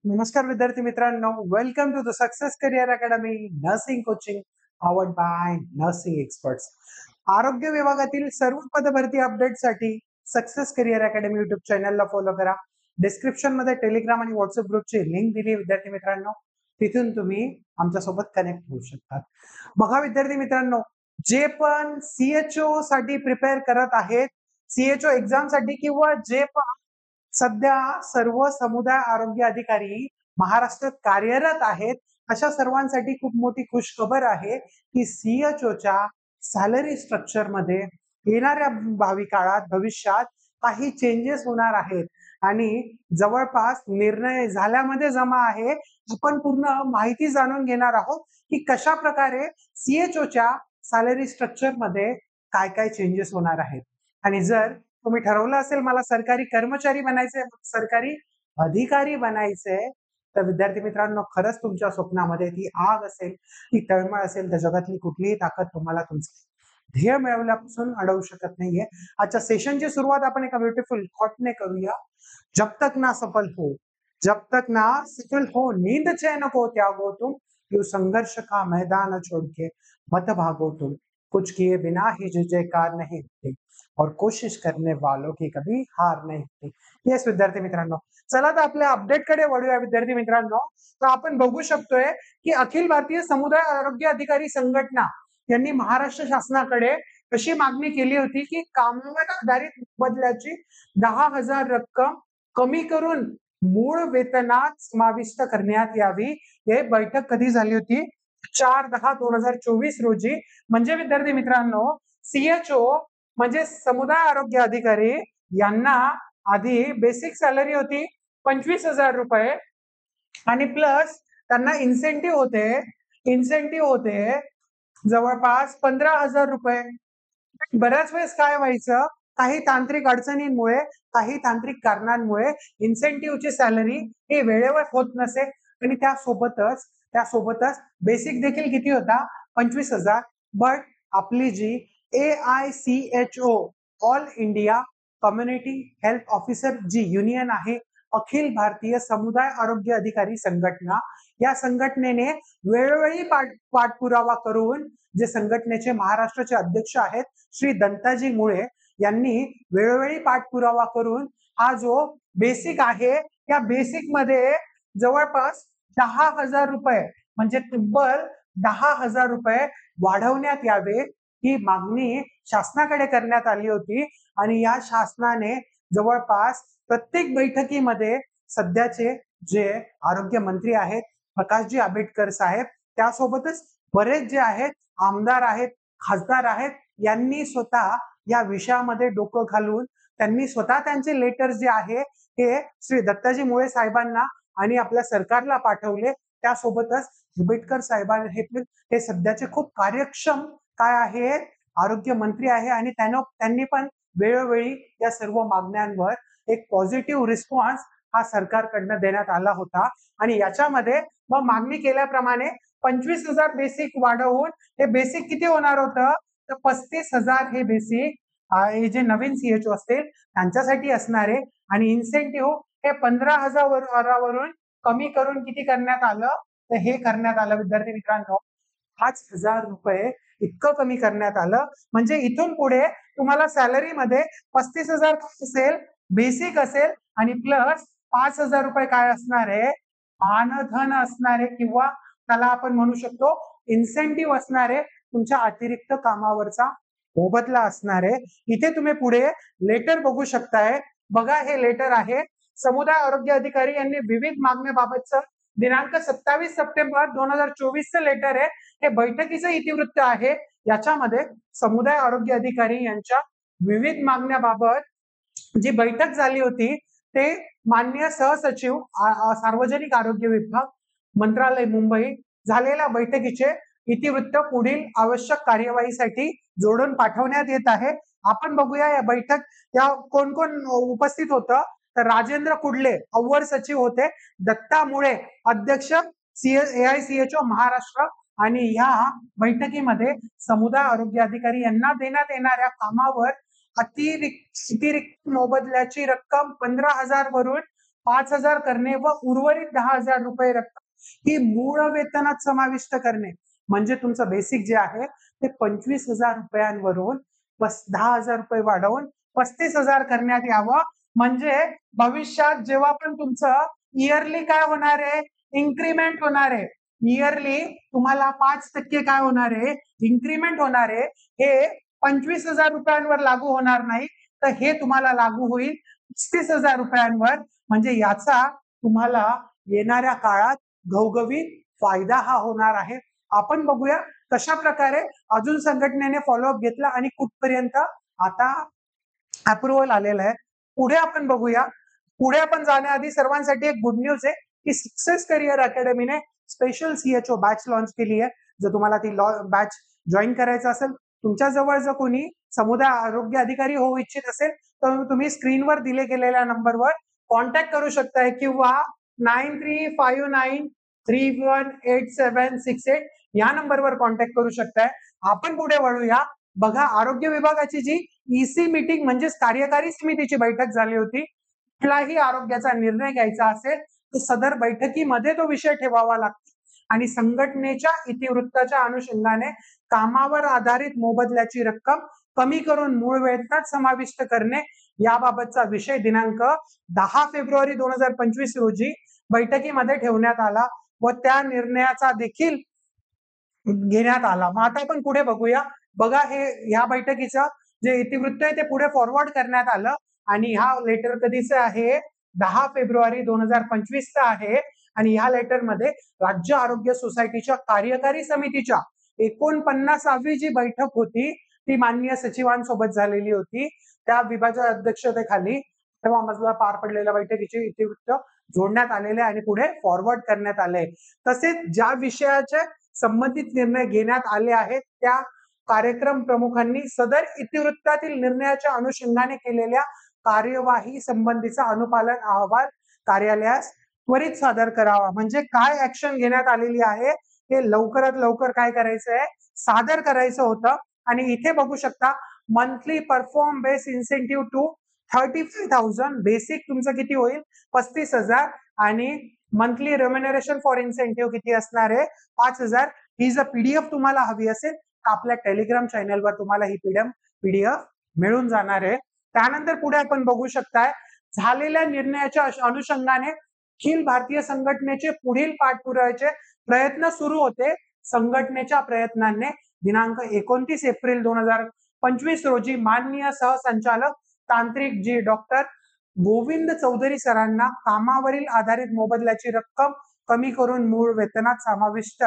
नमस्कार विद्यार्थी मित्रांनो, welcome to the success career academy nursing coaching powered by nursing experts. आरोग्य विभागातील सर्व पदभरती अपडेटसाठी सक्सेस करिअर अकॅडमी युट्यूब चॅनलला फॉलो करा. डिस्क्रिप्शन मध्ये टेलिग्राम आणि व्हॉट्सअप ग्रुपची लिंक दिली विद्यार्थी मित्रांनो, तिथून तुम्ही आमच्यासोबत कनेक्ट होऊ शकतात. बघा विद्यार्थी मित्रांनो, जे पण सीएचओ साठी प्रिपेअर करत आहेत, सीएचओ एक्झाम साठी किंवा जे पण सध्या सर्व समुदाय आरोग्य अधिकारी महाराष्ट्रात कार्यरत आहेत, अशा सर्वांसाठी खूप मोठी खुशखबर आहे की सीएचओच्या सॅलरी स्ट्रक्चर मध्ये येणाऱ्या भावी काळात भविष्यात काही चेंजेस होणार आहेत आणि जवळपास निर्णय झाल्यामध्ये जमा आहे. आपण पूर्ण माहिती जाणून घेणार आहोत की कशा प्रकारे सीएचओच्या सॅलरी स्ट्रक्चर मध्ये काय काय चेंजेस होणार आहेत. आणि जर तुम्ही ठरवलं असेल मला सरकारी कर्मचारी बनायचंय, सरकारी अधिकारी बनायचंय, तर विद्यार्थी मित्रांनो खरंच तुमच्या स्वप्नामध्ये ती आग असेल, ती तळमळ असेल, तर जगातली कुठलीही ताकद तुम्हाला तुमचं ध्येय मिळवल्यापासून अडवू शकत नाहीये. आजच्या सेशनची सुरुवात आपण एका ब्युटिफुल थॉटने करूया. जब तक ना सफल हो, जब तक ना सफल हो, नींद चैन को त्यागो तुम, यू संघर्ष का मैदान छोड़ के मत भागो तुम, कुछ किए बिना ही जय जयकार नहीं होती और कोशिश करने वालों की कभी हार नहीं होती. येस विद्यार्थी मित्रांनो, चला तर आपल्या अपडेट कडे वळूया विद्यार्थी मित्रांनो. तर आपण बघू शकतोय की अखिल भारतीय समुदाय आरोग्य अधिकारी संघटना यांनी महाराष्ट्र शासनाकडे अशी मागणी केली होती की कामावर आधारित मोबदल्याची 10,000 रक्कम कमी करून मूळ वेतनात समाविष्ट करण्यात यावी. हे बैठक कधी झाली होती? 4/10/2024 रोजी. म्हणजे विद्यार्थी मित्रांनो, सीएचओ म्हणजे समुदाय आरोग्य अधिकारी यांना आधी बेसिक सॅलरी होती 25,000 रुपये आणि प्लस त्यांना इन्सेंटिव्ह होते जवळपास 15,000 रुपये. बऱ्याच वेळेस काय व्हायचं, काही तांत्रिक अडचणींमुळे, काही तांत्रिक कारणांमुळे इन्सेंटिव्हची सॅलरी ही वेळेवर होत नसे आणि त्यासोबतच बेसिक देखील किती होता? 25,000. बट आपली जी AICHO all India community health officer जी युनियन आहे, अखिल भारतीय समुदाय आरोग्य अधिकारी संघटना, या संघटनेने वेळोवेळी पाठपुरावा करून, जे संघटनेचे महाराष्ट्राचे अध्यक्ष आहेत श्री दंताजी मुळे यांनी वेळोवेळी पाठपुरावा करून हा जो बेसिक आहे, या बेसिक मध्ये जवळपास 10,000 रुपये म्हणजे तब्बल 10,000 रुपये वाढवण्यात यावे, ही मागणी शासनाकडे करण्यात आली होती. आणि या शासनाने जवळपास प्रत्येक बैठकीमध्ये सध्याचे जे आरोग्य मंत्री आहेत प्रकाशजी आंबेडकर साहेब, त्यासोबतच बरेच जे आहेत आमदार आहेत, खासदार आहेत, यांनी स्वतः या विषयामध्ये डोकं घालून त्यांनी स्वतः त्यांचे लेटर जे आहे हे श्री दत्ताजी मुळे साहेबांना आणि आपल्या सरकारला पाठवले. त्यासोबतच आंबेडकर साहेबांनी हे सध्याचे खूप कार्यक्षम काय आहेत, आरोग्य मंत्री आहे आणि त्यांनी पण वेळोवेळी या सर्व मागण्यांवर एक पॉझिटिव्ह रिस्पॉन्स हा सरकारकडनं देण्यात आला होता. आणि याच्यामध्ये मग मागणी केल्याप्रमाणे 25,000 बेसिक वाढवून हे बेसिक किती होणार होतं? तर 35,000 हे बेसिक हे जे नवीन सीएचओ असतील त्यांच्यासाठी असणारे आणि इन्सेंटिव्ह हे 15,000 वरून कमी करून किती करण्यात आलं? तर हे करण्यात आलं विद्यार्थी मित्रांनो 5,000 रुपये इतकं कमी करण्यात आलं. म्हणजे इथून पुढे तुम्हाला सॅलरी मध्ये 35,000 असेल, बेसिक असेल आणि प्लस 5,000 रुपये काय असणार आहे? मानधन असणारे किंवा त्याला आपण म्हणू शकतो इन्सेंटिव्ह असणारे, तुमच्या अतिरिक्त कामावरचा मोबदला असणार आहे. इथे तुम्ही पुढे लेटर बघू शकताय. बघा हे लेटर आहे. समुदाय आरोग्य अधिकारी यांनी विविध मागण्याबाबतचं दिनांक 27 सप्टेंबर 2024 लेटर आहे. हे बैठकीचं इतिवृत्त आहे. याच्यामध्ये समुदाय आरोग्य अधिकारी यांच्या विविध मागण्याबाबत जी बैठक झाली होती ते माननीय सहसचिव सार्वजनिक आरोग्य विभाग मंत्रालय मुंबई झालेल्या बैठकीचे इतिवृत्त पुढील आवश्यक कार्यवाहीसाठी जोडून पाठवण्यात येत आहे. आपण बघूया या बैठक या कोण कोण उपस्थित होतं. तर राजेंद्र कुडले अव्वल सचिव होते, दत्ता मुळे अध्यक्ष AICHO महाराष्ट्र. आणि ह्या बैठकीमध्ये समुदाय आरोग्य अधिकारी यांना देण्यात येणाऱ्या कामावर अतिरिक्त मोबदल्याची रक्कम 15,000 वरून 5,000 करणे व उर्वरित 10,000 रुपये रक्कम ही मूळ वेतनात समाविष्ट करणे. म्हणजे तुमचं बेसिक जे आहे ते 25,000 रुपयांवरून 10,000 रुपये वाढवून 35,000 करण्यात यावं. म्हणजे भविष्यात जेव्हा पण तुमचं इयरली काय होणार आहे, इन्क्रीमेंट होणार आहे. इयरली तुम्हाला 5% काय होणार आहे, इन्क्रीमेंट होणार आहे. हे 25,000 रुपयांवर लागू होणार नाही, तर हे तुम्हाला लागू होईल 35,000 रुपयांवर. म्हणजे याचा तुम्हाला येणाऱ्या काळात घवघवीत फायदा हा होणार आहे. आपण बघूया कशा प्रकारे अजून संघटनेने फॉलोअप घेतला आणि कुठपर्यंत आता अप्रुव्हल आलेलं आहे. पुढे आपण बघूया. पुढे आपण जाण्याआधी सर्वांसाठी एक गुड न्यूज आहे की सक्सेस करिअर अकॅडमीने स्पेशल सीएचओ बॅच लॉन्च केली आहे. जर तुम्हाला ती बॅच जॉईन करायचं असेल, तुमच्या जवळ जर कोणी समुदाय आरोग्य अधिकारी होऊ इच्छित असेल, तर तुम्ही स्क्रीनवर दिले गेलेल्या नंबरवर कॉन्टॅक्ट करू शकताय किंवा 9359318768 या नंबरवर कॉन्टॅक्ट करू शकताय. आपण पुढे वळूया. बघा, आरोग्य विभागाची जी ईसी मीटिंग म्हणजेच कार्यकारी समितीची बैठक झाली होती. कुठलाही आरोग्याचा निर्णय घ्यायचा असेल तर सदर बैठकीमध्ये तो विषय ठेवावा लागतो आणि संघटनेच्या इतिवृत्ताच्या अनुषंगाने कामावर आधारित मोबदल्याची रक्कम कमी करून मूळ वेतनात समाविष्ट करणे याबाबतचा विषय दिनांक 10 फेब्रुवारी 2025 रोजी बैठकीमध्ये ठेवण्यात आला व त्या निर्णयाचा देखील घेण्यात आला. मग आता आपण पुढे बघूया. बघा, हे ह्या बैठकीचं जे इतिवृत्त आहे ते पुढे फॉरवर्ड करण्यात आलं आणि हा लेटर कधीच आहे, 10 फेब्रुवारी 2025 आहे. आणि ह्या लेटरमध्ये राज्य आरोग्य सोसायटीच्या कार्यकारी समितीच्या 49वी जी बैठक होती ती माननीय सचिवांसोबत झालेली होती. त्या विभागाच्या अध्यक्षतेखाली तेव्हा मजला पार पडलेल्या बैठकीचे इतिवृत्त जोडण्यात आलेले आणि पुढे फॉरवर्ड करण्यात आले. तसेच ज्या विषयाचे संबंधित निर्णय घेण्यात आले आहेत त्या कार्यक्रम प्रमुखांनी सदर इतिवृत्तातील निर्णयाच्या अनुषंगाने केलेल्या कार्यवाही संबंधीचा अनुपालन अहवाल कार्यालयास त्वरित सादर करावा. म्हणजे काय ऍक्शन घेण्यात आलेली आहे हे लवकरात लवकर काय करायचं आहे, सादर करायचं होतं. आणि इथे बघू शकता, monthly perform base incentive to 35,000. Basic तुमचं किती होईल, 35,000 आणि मंथली रेम्युनरेशन फॉर इन्सेंटिव्ह किती असणार आहे, 5,000. ही जर पीडीएफ तुम्हाला हवी असेल तर आपल्या टेलिग्राम चॅनलवर तुम्हाला ही पीडीएफ मिळून जाणार आहे. त्यानंतर पुढे आपण बघू शकताय, झालेल्या निर्णयाच्या अनुषंगाने अखिल भारतीय संघटनेचे पुढील पाठपुराव्याचे प्रयत्न सुरू होते. संघटनेच्या प्रयत्नांनी दिनांक 29 एप्रिल 2025 रोजी माननीय सहसंचालक तांत्रिक जी डॉक्टर गोविंद चौधरी सरांना कामावरील आधारित मोबदल्याची रक्कम कमी करून मूळ वेतनात समाविष्ट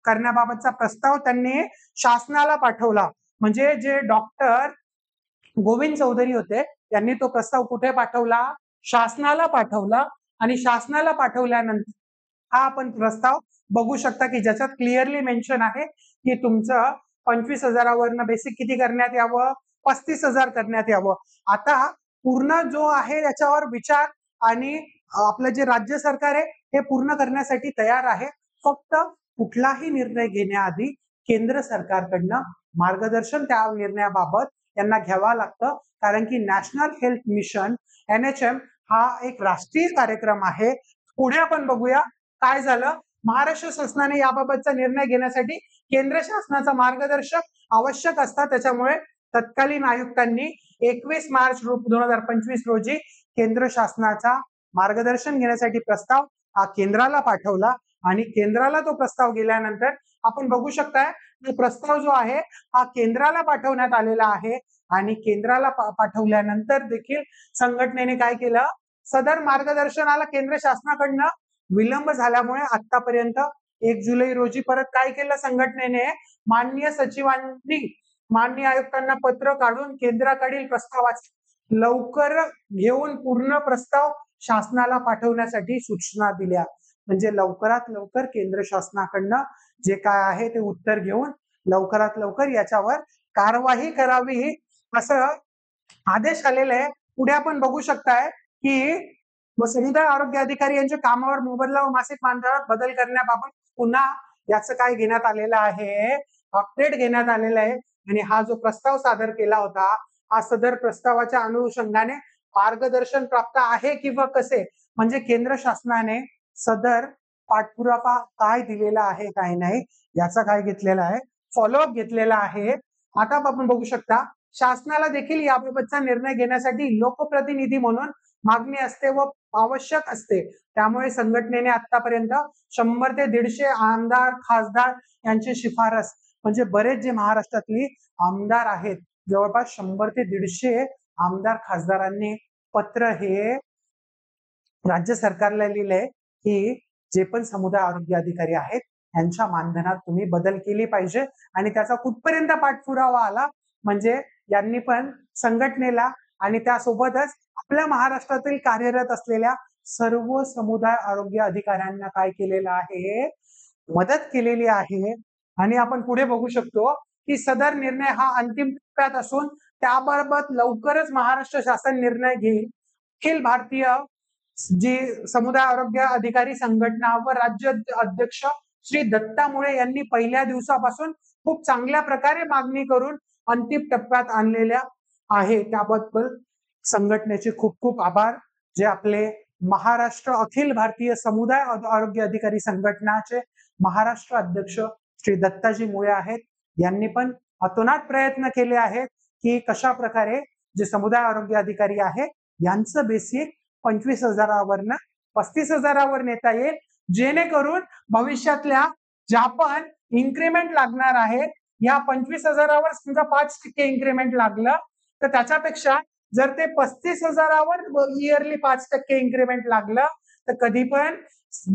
करण्याबाबतचा प्रस्ताव त्यांनी शासनाला पाठवला. म्हणजे जे डॉक्टर गोविंद चौधरी होते त्यांनी तो प्रस्ताव कुठे पाठवला, शासनाला पाठवला. आणि शासनाला पाठवल्यानंतर हा आपण प्रस्ताव बघू शकता की ज्याच्यात क्लिअरली मेन्शन आहे की तुमचं 25,000वरनं बेसिक किती करण्यात यावं, 35,000 करण्यात यावं. आता पूर्ण जो आहे याच्यावर विचार आणि आपलं जे राज्य सरकार आहे हे पूर्ण करण्यासाठी तयार आहे. फक्त कुठलाही निर्णय घेण्याआधी केंद्र सरकारकडनं मार्गदर्शन त्या निर्णयाबाबत यांना घ्यावा लागतं. कारण की नॅशनल हेल्थ मिशन NHM हा एक राष्ट्रीय कार्यक्रम आहे. पुढे आपण बघूया काय झालं. महाराष्ट्र शासनाने याबाबतचा निर्णय घेण्यासाठी केंद्र शासनाचा मार्गदर्शक आवश्यक असतात. त्याच्यामुळे तत्कालीन आयुक्तांनी 21 मार्च 2025 रोजी केंद्र शासनाचा मार्गदर्शन घेण्यासाठी प्रस्ताव हा केंद्राला पाठवला आणि केंद्राला तो प्रस्ताव गेल्यानंतर आपण बघू शकताय की प्रस्ताव जो आहे हा केंद्राला पाठवण्यात आलेला आहे. आणि केंद्राला पाठवल्यानंतर देखील संघटनेने काय केलं, सदर मार्गदर्शनाला केंद्र शासनाकडनं विलंब झाल्यामुळे आतापर्यंत 1 जुलै रोजी परत काय केलं, संघटनेने माननीय सचिवांनी माननीय आयुक्तांना पत्र काढून केंद्राकडील प्रस्तावाचे लवकर घेऊन पूर्ण प्रस्ताव शासनाला पाठवण्यासाठी सूचना दिल्या. म्हणजे लवकरात लवकर केंद्र शासनाकडनं जे काय आहे ते उत्तर घेऊन लवकरात लवकर याच्यावर कारवाई करावी असं आदेश आलेला आहे. पुढे आपण बघू शकताय की समुदाय आरोग्य अधिकारी यांच्या कामावर मोबदला व मासिक मानधनात बदल करण्याबाबत पुन्हा याचं काय घेण्यात आलेलं आहे, अपडेट घेण्यात आलेला आहे. आणि हा जो प्रस्ताव सादर केला होता हा सदर प्रस्तावाच्या अनुषंगाने मार्गदर्शन प्राप्त आहे किंवा कसे, म्हणजे केंद्र शासनाने सदर पाठपुरावा काय दिलेला आहे काय नाही याचा काय घेतलेला आहे, फॉलोअप घेतलेला आहे. आता आपण बघू शकता शासनाला देखील याबाबतचा निर्णय घेण्यासाठी लोकप्रतिनिधी म्हणून मागणी असते व आवश्यक असते. त्यामुळे संघटनेने आतापर्यंत 100 ते 150 आमदार खासदार यांची शिफारस, म्हणजे बरेच जे महाराष्ट्रातली आमदार आहेत जवळपास 100 ते 150 आमदार खासदारांनी पत्र हे राज्य सरकारला लिहिलंय की जे पण समुदाय आरोग्य अधिकारी आहेत यांच्या मानधनात तुम्ही बदल केली पाहिजे. आणि त्याचा कुठपर्यंत पाठपुरावा आला म्हणजे यांनी पण संघटनेला आणि त्यासोबतच आपल्या महाराष्ट्रातील कार्यरत असलेल्या सर्व समुदाय आरोग्य अधिकाऱ्यांना काय केलेलं आहे, मदत केलेली आहे. आणि आपण पुढे बघू शकतो की सदर निर्णय हा अंतिम टप्प्यात असून त्याबाबत लवकरच महाराष्ट्र शासन निर्णय घेईल. अखिल भारतीय जी समुदाय आरोग्य अधिकारी संघटना व राज्य अध्यक्ष श्री दत्ता मुळे यांनी पहिल्या दिवसापासून खूप चांगल्या प्रकारे मागणी करून अंतिम टप्प्यात आणलेल्या आहे. त्याबद्दल संघटनेचे खूप खूप आभार. जे आपले महाराष्ट्र अखिल भारतीय समुदाय आरोग्य अधिकारी संघटनाचे महाराष्ट्र अध्यक्ष श्री दत्ताजी मुळे आहेत, यांनी पण अतोनात प्रयत्न केले आहेत की कशा प्रकारे जे समुदाय आरोग्य अधिकारी आहे यांचं बेसिक 25,000वरनं 35,000वर नेता येईल, जेणेकरून भविष्यातल्या ज्या पण इन्क्रीमेंट लागणार आहेत या 25,000वर समजा 5% इन्क्रीमेंट लागलं तर त्याच्यापेक्षा जर ते 35,000वर इयरली 5% इन्क्रीमेंट लागलं तर कधी पण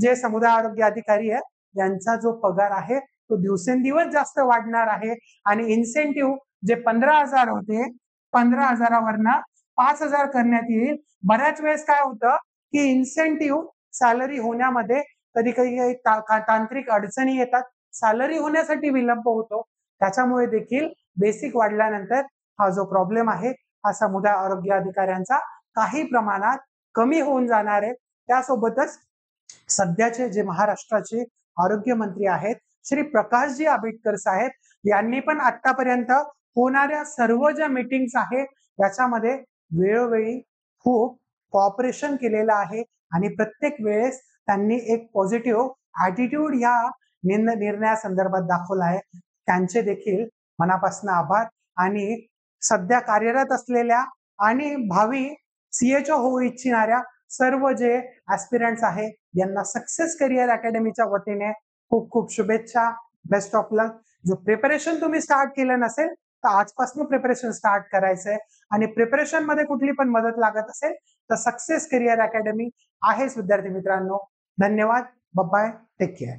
जे समुदाय आरोग्य अधिकारी आहे यांचा जो पगार आहे तो दिवसेंदिवस जास्त वाढणार आहे. आणि इन्सेंटिव्ह जे 15,000 होते 15,000वरनं 5,000 करण्यात येईल. बऱ्याच वेळेस काय होतं की इन्सेंटिव्ह सॅलरी होण्यामध्ये कधी कधी तांत्रिक अडचणी येतात, सॅलरी होण्यासाठी विलंब होतो. त्याच्यामुळे देखील बेसिक वाढल्यानंतर हा जो प्रॉब्लेम आहे हा समुदाय आरोग्य अधिकाऱ्यांचा काही प्रमाणात कमी होऊन जाणार आहे. त्यासोबतच सध्याचे जे महाराष्ट्राचे आरोग्य मंत्री आहेत श्री प्रकाशजी आंबेडकर साहेब यांनी पण आतापर्यंत होणाऱ्या सर्व ज्या मीटिंग्स आहेत याच्यामध्ये वेळोवेळी खूप कॉपरेशन केलेलं आहे आणि प्रत्येक वेळेस त्यांनी एक पॉझिटिव्ह ऍटिट्यूड या निर्णयासंदर्भात दाखवला आहे. त्यांचे देखील मनापासून आभार. आणि सध्या कार्यरत असलेल्या आणि भावी CHO होऊ इच्छिणाऱ्या सर्व जे ऍस्पिरंट्स आहे यांना सक्सेस करिअर अकॅडमीच्या वतीने खूप खूप शुभेच्छा. बेस्ट ऑफ लक. जो प्रिपरेशन तुम्ही स्टार्ट केलं नसेल तर आजपासून प्रिपरेशन स्टार्ट करायचंय. आणि प्रिपरेशन मध्ये कुठली पण मदत लागत असेल तर सक्सेस करिअर अकॅडमी आहेच विद्यार्थी मित्रांनो. धन्यवाद. बाय. Take care.